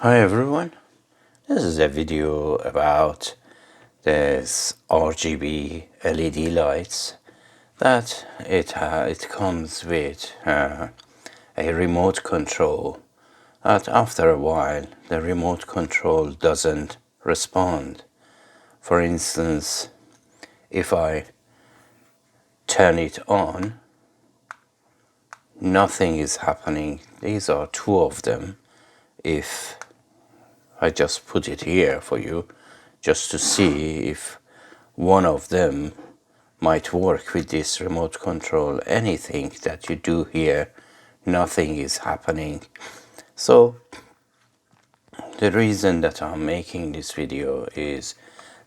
Hi everyone, this is a video about this RGB LED lights that it comes with a remote control, that after a while the remote control doesn't respond. For instance, if I turn it on, nothing is happening. These are two of them. If I just put it here for you, just to see if one of them might work with this remote control. Anything that you do here, nothing is happening. So the reason that I'm making this video is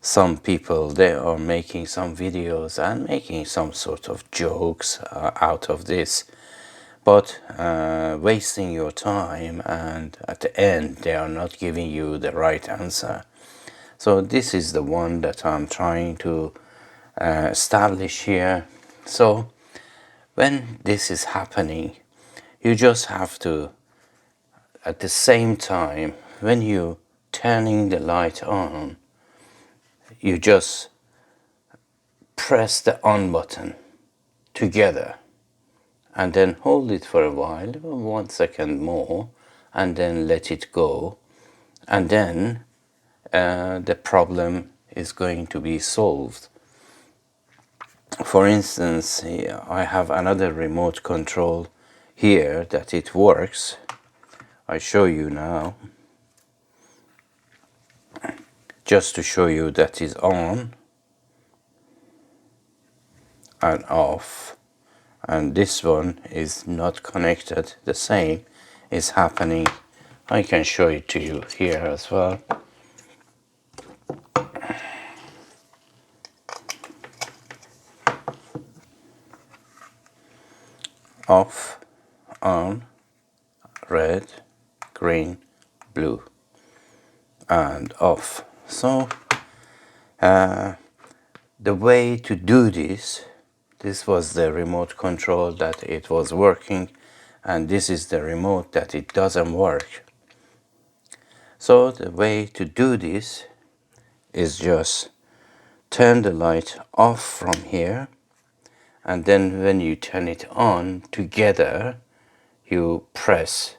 some people, they are making some videos and making some sort of jokes out of this, but wasting your time, and at the end they are not giving you the right answer. So this is the one that I'm trying to establish here. So when this is happening, you just have to, at the same time, when you turning the light on, you just press the on button together and then hold it for a while, 1 second more, and then let it go, and then the problem is going to be solved. For instance, I have another remote control here that it works. I show you now, just to show you that is on and off, and this one is not connected. The same is happening. I can show it to you here as well. Off, on, red, green, blue, and off. So the way to do this was the remote control that it was working, and this is the remote that it doesn't work. So the way to do this is just turn the light off from here, and then when you turn it on together, you press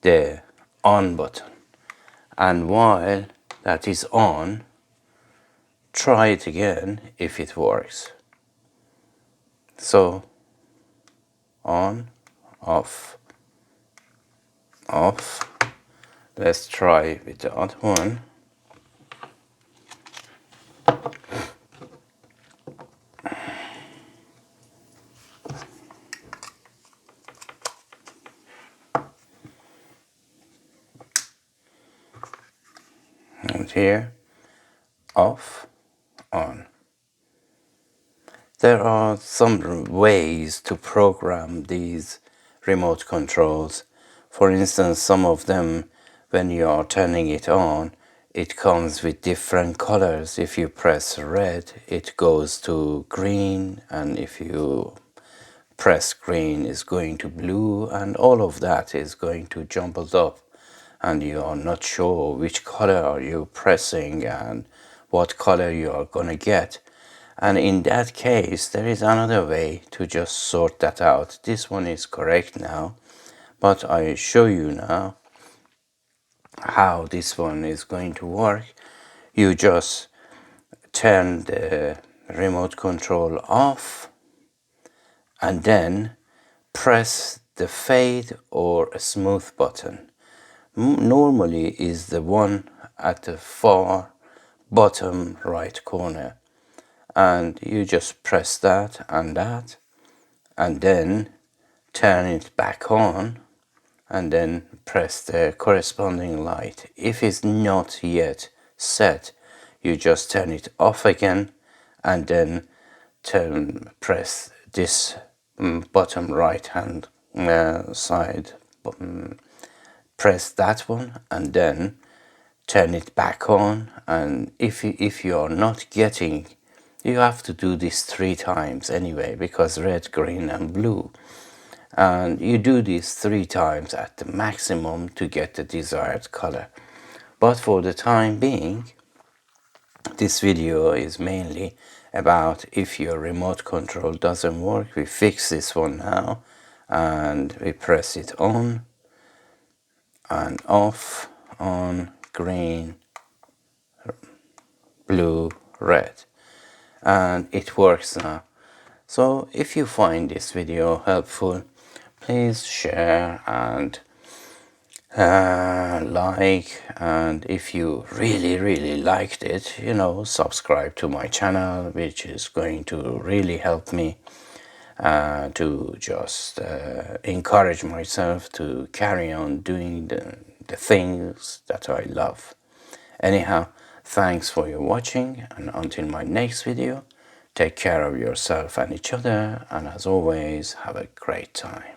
the on button, and while that is on, try it again if it works. So on, off, off. Let's try with the other one. And here, off, on. There are some ways to program these remote controls. For instance, some of them, when you are turning it on, it comes with different colors. If you press red, it goes to green, and if you press green, it's going to blue, and all of that is going to jumbled up, and you are not sure which color are you pressing and what color you are going to get. And in that case, there is another way to just sort that out. This one is correct now, but I show you now how this one is going to work. You just turn the remote control off and then press the fade or a smooth button. Normally is the one at the far bottom right corner, and you just press that, and then turn it back on, and then press the corresponding light. If it's not yet set, you just turn it off again, and then press this bottom right hand side button, press that one, and then turn it back on. And if you are not getting, you have to do this 3 times anyway, because red, green and blue. and you do this 3 times at the maximum to get the desired color. But for the time being, this video is mainly about if your remote control doesn't work. We fix this one now, and we press it on and off, on, green, blue, red, and it works now. So if you find this video helpful, please share and like, and if you really liked it, subscribe to my channel, which is going to really help me to just encourage myself to carry on doing the things that I love. Anyhow, thanks for your watching, and until my next video, take care of yourself and each other, and as always, have a great time.